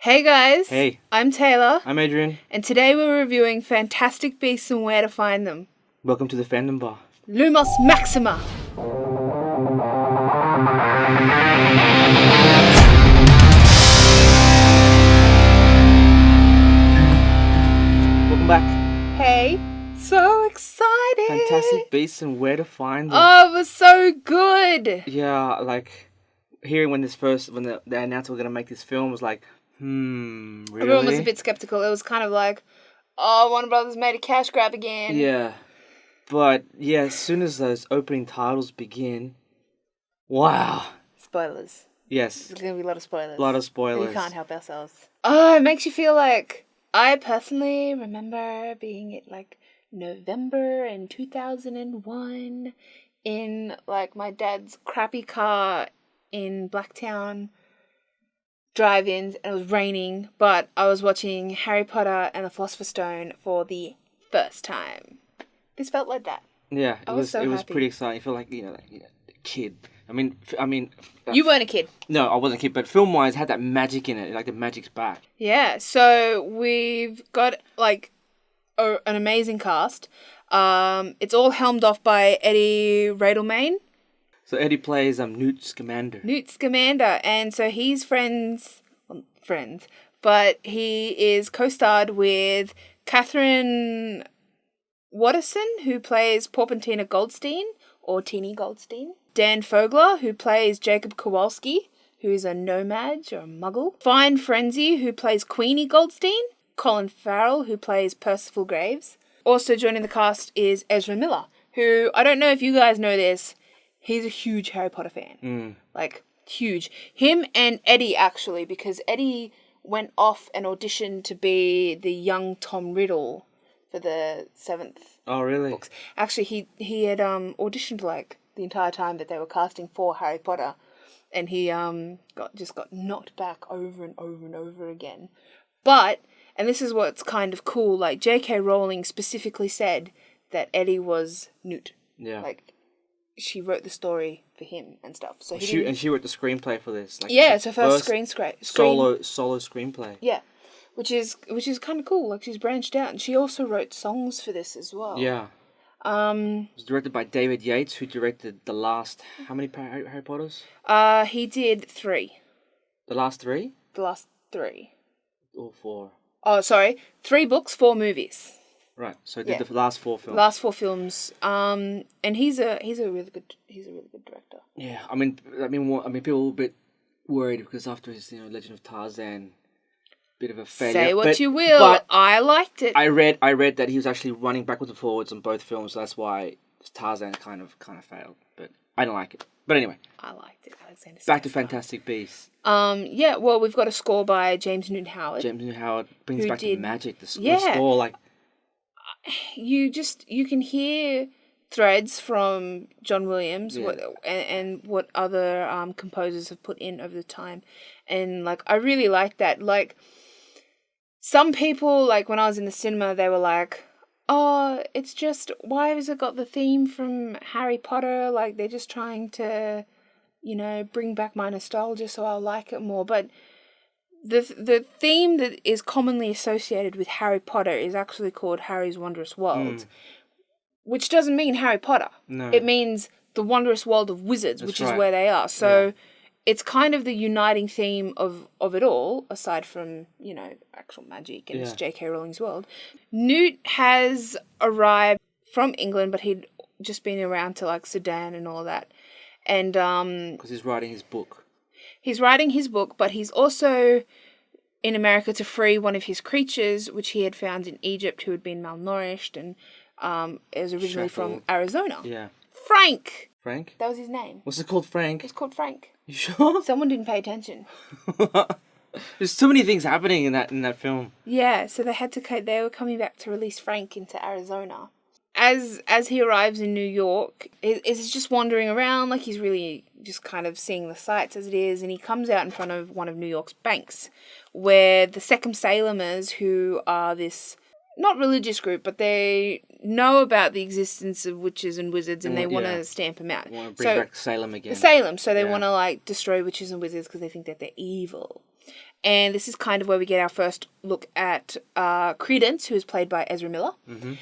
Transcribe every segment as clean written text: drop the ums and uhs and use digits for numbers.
Hey guys, Hey. I'm Taylor, I'm Adrian. and today we're reviewing Fantastic Beasts and Where to Find Them. Welcome to the Fandom Bar. Lumos Maxima! Welcome back. Hey, so excited! Fantastic Beasts and Where to Find Them. Oh, it was so good! Yeah, like, hearing when the announced we're going to make this film was like, really? Everyone was a bit skeptical. It was kind of like, oh, Warner Brothers made a cash grab again. Yeah. But, yeah, as soon as those opening titles begin, wow. Spoilers. Yes. There's going to be a lot of spoilers. A lot of spoilers. We can't help ourselves. Oh, it makes you feel like... I personally remember being at, like, November in 2001 in, like, my dad's crappy car in Blacktown drive-ins, and it was raining, but I was watching Harry Potter and the Philosopher's Stone for the first time. This felt like that. Yeah, it was happy. pretty exciting. You feel like, a kid. I mean, You weren't a kid. No, I wasn't a kid, but film-wise, it had that magic in it. Like, the magic's back. Yeah, so we've got, like, an amazing cast. It's all helmed off by Eddie Redmayne. So Eddie plays Newt Scamander. Newt Scamander, and so he's friends, but he is co-starred with Catherine Watterson, who plays Porpentina Goldstein, or Teeny Goldstein. Dan Fogler, who plays Jacob Kowalski, who is a nomad or a muggle. Fine Frenzy, who plays Queenie Goldstein. Colin Farrell, who plays Percival Graves. Also joining the cast is Ezra Miller, who, I don't know if you guys know this, he's a huge Harry Potter fan. Like, huge. Him and Eddie, actually, because Eddie went off and auditioned to be the young Tom Riddle for the 7th Oh, really? books. Actually, he had auditioned, like, the entire time that they were casting for Harry Potter, and he got knocked back over and over and over again. But, and this is what's kind of cool, like, J.K. Rowling specifically said that Eddie was Newt. Yeah. Like, she wrote the story for him and stuff. So she wrote the screenplay for this. Like, yeah, it's her first solo screenplay. Yeah, which is kind of cool. Like, she's branched out, and she also wrote songs for this as well. Yeah. It was directed by David Yates, who directed the last... How many Harry Potters? He did 3. The last 3? The last 3. Or 4? Oh, sorry. 3 books, 4 movies. Right. So he did the last 4 films. Last 4 films. And he's a really good director. Yeah. I mean, people were a bit worried because after his Legend of Tarzan, bit of a failure. Say what you will, but I liked it. I read that he was actually running backwards and forwards on both films, so that's why Tarzan kind of failed. But I don't like it. But anyway, I liked it. Alexander. Back to Fantastic Beasts. Yeah. Well, we've got a score by James Newton Howard. James Newton Howard brings back the magic. The score, like you can hear threads from John Williams and what other composers have put in over the time, and like I really like that. Like, some people, like, when I was in the cinema, they were like, oh, it's just, why has it got the theme from Harry Potter? Like, they're just trying to, bring back my nostalgia so I'll like it more. But the theme that is commonly associated with Harry Potter is actually called Harry's Wondrous World, which doesn't mean Harry Potter. No. It means the Wondrous World of Wizards, which is where they are. So it's kind of the uniting theme of it all, aside from, actual magic, and it's J.K. Rowling's world. Newt has arrived from England, but he'd just been around to, like, Sudan and all that. And because he's writing his book. He's writing his book, but he's also in America to free one of his creatures, which he had found in Egypt, who had been malnourished, and is originally from Arizona. Yeah. Frank! Frank? That was his name. What's it called, Frank? It's called Frank. You sure? Someone didn't pay attention. There's so many things happening in that film. Yeah, so they were coming back to release Frank into Arizona. As he arrives in New York, he's just wandering around, like, he's really just kind of seeing the sights as it is, and he comes out in front of one of New York's banks, where the Second Salemers, who are this, not religious group, but they know about the existence of witches and wizards, and they want to stamp them out. They want to bring back Salem again. Salem, so they want to, like, destroy witches and wizards because they think that they're evil. And this is kind of where we get our first look at Credence, who is played by Ezra Miller. Mm-hmm.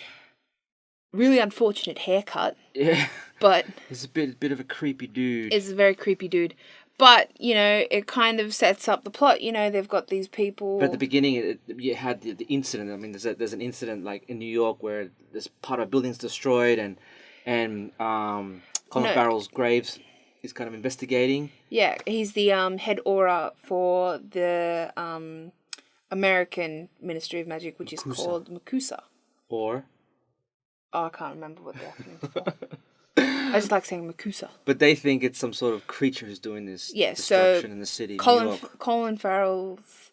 Really unfortunate haircut. Yeah. But he's a bit of a creepy dude. It's a very creepy dude. But, you know, it kind of sets up the plot. You know, they've got these people... But at the beginning, you had the incident. I mean, there's an incident, like, in New York where this part of a building's destroyed and Colin Farrell's graves is kind of investigating. Yeah, he's the head aura for the American Ministry of Magic, which is called MACUSA. Or? Oh, I can't remember what the acronym's for. I just like saying MACUSA. But they think it's some sort of creature who's doing this destruction in the city of New York. Colin Farrell's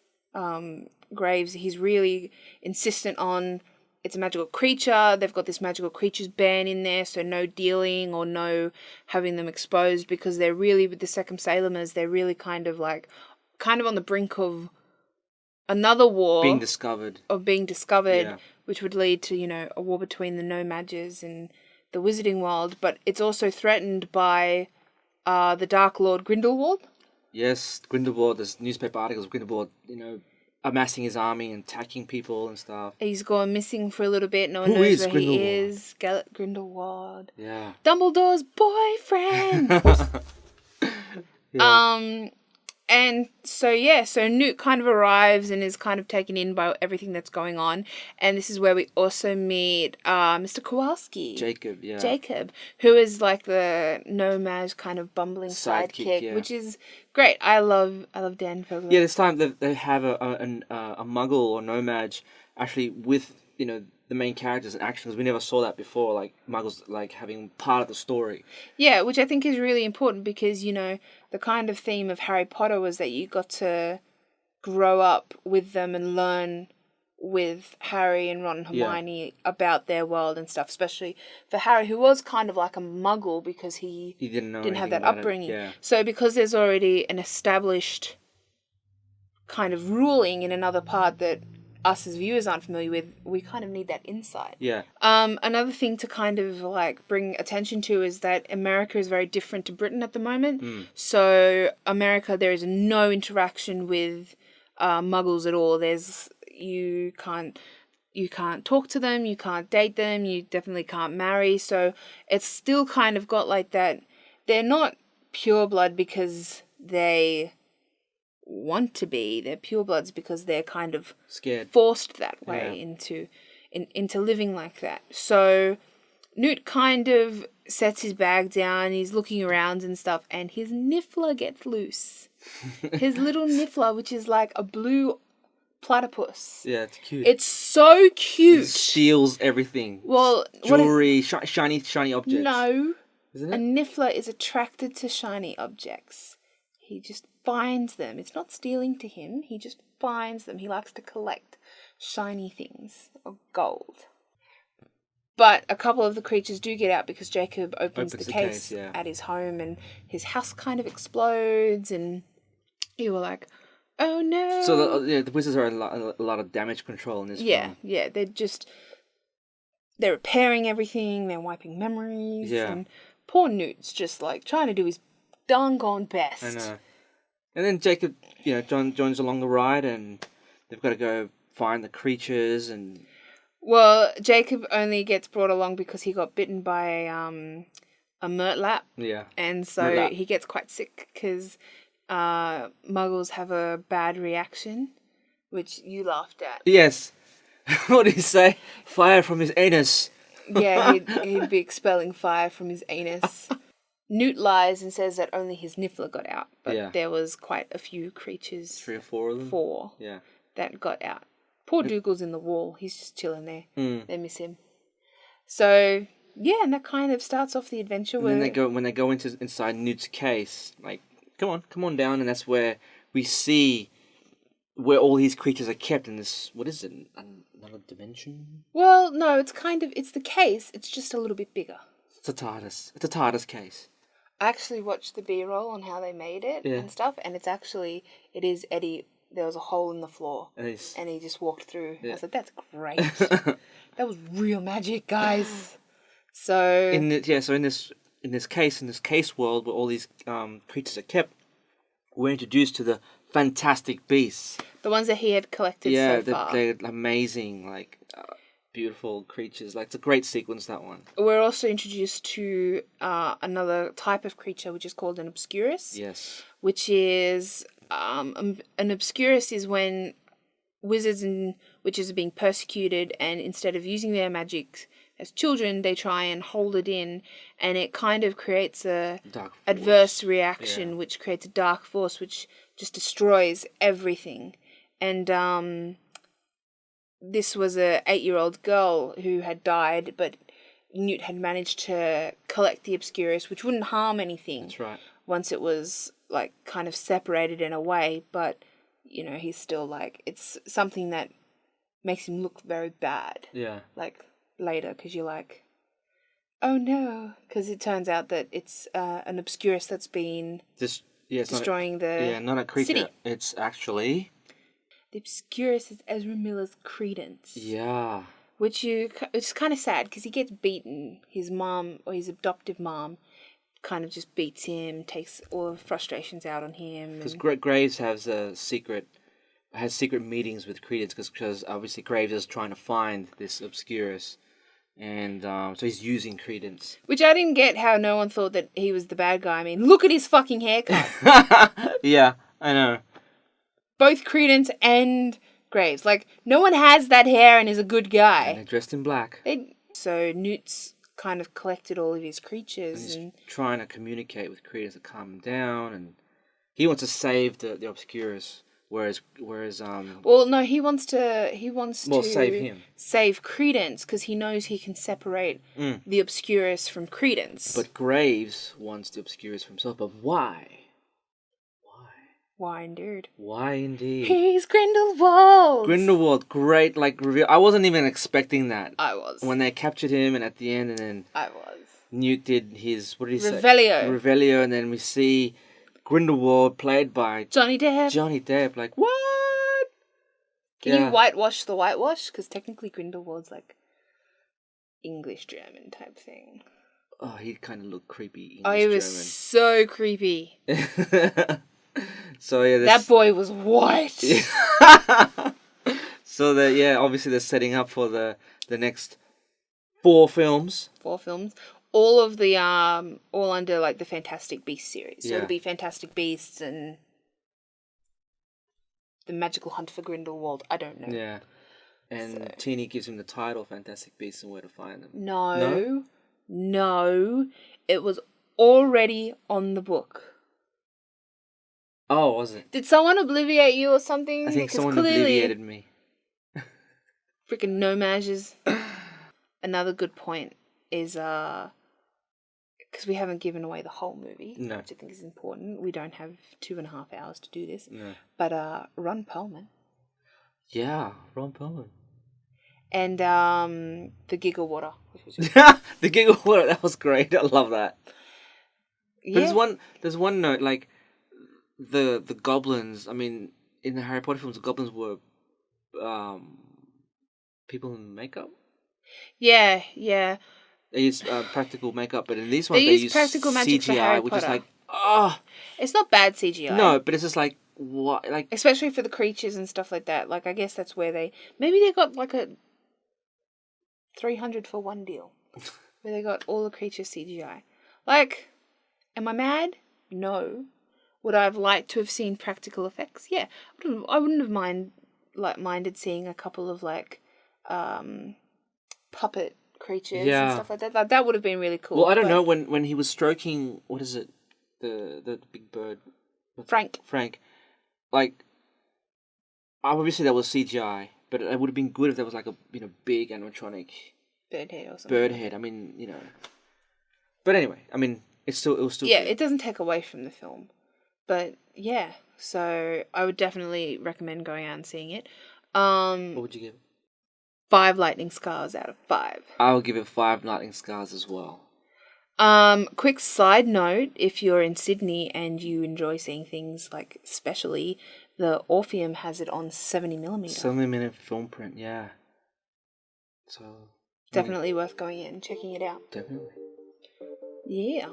graves, he's really insistent on it's a magical creature. They've got this magical creatures ban in there, so no dealing or no having them exposed, because they're really, with the Second Salemers, they're really kind of on the brink of another war. Being discovered. Yeah. Which would lead to, you know, a war between the No-Magers and the Wizarding World, but it's also threatened by the Dark Lord Grindelwald. Yes, Grindelwald. There's newspaper articles of Grindelwald, you know, amassing his army and attacking people and stuff. He's gone missing for a little bit. No one knows where he is. Gellert Grindelwald. Yeah. Dumbledore's boyfriend. Yeah. And so Newt kind of arrives and is kind of taken in by everything that's going on. And this is where we also meet Mr. Kowalski. Jacob, who is like the No-Maj kind of bumbling sidekick, which is great. I love Dan Fogler. Yeah, this time they have a Muggle or No-Maj actually with, you know, the main characters in action, because we never saw that before, like Muggles like having part of the story. Yeah, which I think is really important, because, you know, the kind of theme of Harry Potter was that you got to grow up with them and learn with Harry and Ron and Hermione about their world and stuff, especially for Harry, who was kind of like a Muggle because he didn't have that upbringing. Yeah. So because there's already an established kind of ruling in another part that us as viewers aren't familiar with, we kind of need that insight. Yeah. Another thing to kind of like bring attention to is that America is very different to Britain at the moment. So America, there is no interaction with Muggles at all. You can't talk to them, you can't date them, you definitely can't marry. So it's still kind of got like that. They're not pureblood because they want to be. They're purebloods because they're kind of scared, forced that way into living like that. So Newt kind of sets his bag down, he's looking around and stuff, and his Niffler gets loose. His little Niffler, which is like a blue platypus. Yeah, it's cute. It's so cute. It steals everything. Well, jewelry, shiny objects. No. Isn't it? A Niffler is attracted to shiny objects. He just finds them. It's not stealing to him. He just finds them. He likes to collect shiny things of gold. But a couple of the creatures do get out because Jacob opens the case at his home, and his house kind of explodes, and you were like, oh no. So the wizards are a lot of damage control in this film. Yeah. They're repairing everything. They're wiping memories. Yeah. And poor Newt's just like trying to do his darn gone best. I know. And then Jacob, you know, joins along the ride, and they've got to go find the creatures. And well, Jacob only gets brought along because he got bitten by a murtlap. Yeah. And so he gets quite sick because Muggles have a bad reaction, which you laughed at. Yes. What did he say? Fire from his anus. Yeah, he'd be expelling fire from his anus. Newt lies and says that only his Niffler got out, but there was quite a few creatures. 3 or 4 of them? 4. Yeah. That got out. Poor Dougal's in the wall. He's just chilling there. They miss him. So, yeah, and that kind of starts off the adventure. And then when they go inside Newt's case, like, come on down, and that's where we see where all these creatures are kept in this, what is it, another dimension? Well, no, it's the case, it's just a little bit bigger. It's a TARDIS case. I actually watched the B-roll on how they made it and stuff, and it is Eddie. There was a hole in the floor, and he just walked through. Yeah. I was like, that's great. That was real magic, guys. So in this case world where all these creatures are kept, we're introduced to the Fantastic Beasts. The ones that he had collected so far. They're amazing, like beautiful creatures. Like it's a great sequence, that one. We're also introduced to another type of creature, which is called an obscurus. Yes. Which is an obscurus is when wizards and witches are being persecuted, and instead of using their magic as children, they try and hold it in, and it kind of creates a adverse reaction, which creates a dark force, which just destroys everything. And this was a 8-year-old girl who had died, but Newt had managed to collect the obscurus, which wouldn't harm anything. That's right. Once it was like kind of separated in a way, but you know, he's still like, it's something that makes him look very bad. Yeah. Like later, because you're like, oh no, because it turns out that it's an obscurus that's been destroying not a creature. city. It's actually the obscurus is Ezra Miller's Credence. Yeah. It's kind of sad because he gets beaten. His mom, or his adoptive mom, kind of just beats him, takes all the frustrations out on him. Because Graves has secret meetings with Credence because obviously Graves is trying to find this obscurus, and so he's using Credence. Which I didn't get how no one thought that he was the bad guy. I mean, look at his fucking haircut. Yeah, I know. Both Credence and Graves, like no one has that hair and is a good guy. And they're dressed in black. So Newt's kind of collected all of his creatures and he's trying to communicate with Credence to calm him down, and he wants to save the obscurus, whereas well, no, he wants to save him, save Credence, because he knows he can separate the obscurus from Credence. But Graves wants the obscurus for himself. But why indeed? Why indeed? He's Grindelwald. Grindelwald, great reveal. I wasn't even expecting that. I was. When they captured him, and at the end, and then I was. Newt did his, what did he Revelio. say? Revelio, and then we see Grindelwald played by Johnny Depp. Like, what? Can you whitewash the whitewash? Because technically Grindelwald's like English German type thing. Oh, he kind of looked creepy. He was so creepy. So yeah, that boy was white. So that obviously they're setting up for the next 4 films. 4 films. All of the all under like the Fantastic Beasts series. So it'll be Fantastic Beasts and the Magical Hunt for Grindelwald. I don't know. Yeah. And Teeny gives him the title Fantastic Beasts and Where to Find Them. No. It was already on the book. Oh, was it? Did someone obliviate you or something? I think someone obliviated me. Freaking nomages. Another good point is because we haven't given away the whole movie, which I think is important. We don't have 2.5 hours to do this. No. But Ron Perlman. Yeah, Ron Perlman. And the Giggle Water. The Giggle Water, that was great. I love that. Yeah. But there's one note, like the goblins. I mean, in the Harry Potter films, the goblins were people in makeup. Yeah. They use practical makeup, but in these ones they use practical magic CGI, for Harry which Potter. is like, it's not bad CGI. No, but it's just like, what, like, especially for the creatures and stuff like that. Like, I guess that's where they got like a 300 for one deal, where they got all the creatures CGI. Like, am I mad? No. Would I have liked to have seen practical effects? Yeah, I wouldn't have minded seeing a couple of like puppet creatures and stuff like that. Like, that would have been really cool. Well, I don't know, when he was stroking, what is it, the big bird, Frank. Like, obviously that was CGI, but it would have been good if there was like a big animatronic bird head or something. I mean, But anyway, I mean, it was still good. It doesn't take away from the film. But yeah, so I would definitely recommend going out and seeing it. What would you give it? 5 lightning scars out of 5. I will give it 5 lightning scars as well. Quick side note, if you're in Sydney and you enjoy seeing things like, especially, the Orpheum has it on 70mm. 70mm film print, yeah. So definitely worth going in and checking it out. Definitely. Yeah.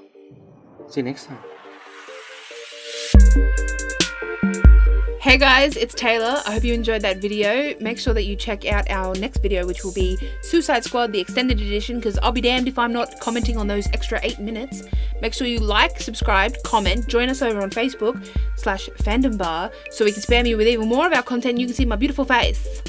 See you next time. Hey guys, it's Taylor. I hope you enjoyed that video. Make sure that you check out our next video, which will be Suicide Squad, the extended edition, because I'll be damned if I'm not commenting on those extra 8 minutes. Make sure you like, subscribe, comment, join us over on Facebook /Fandom Bar so we can spam you with even more of our content. You can see my beautiful face.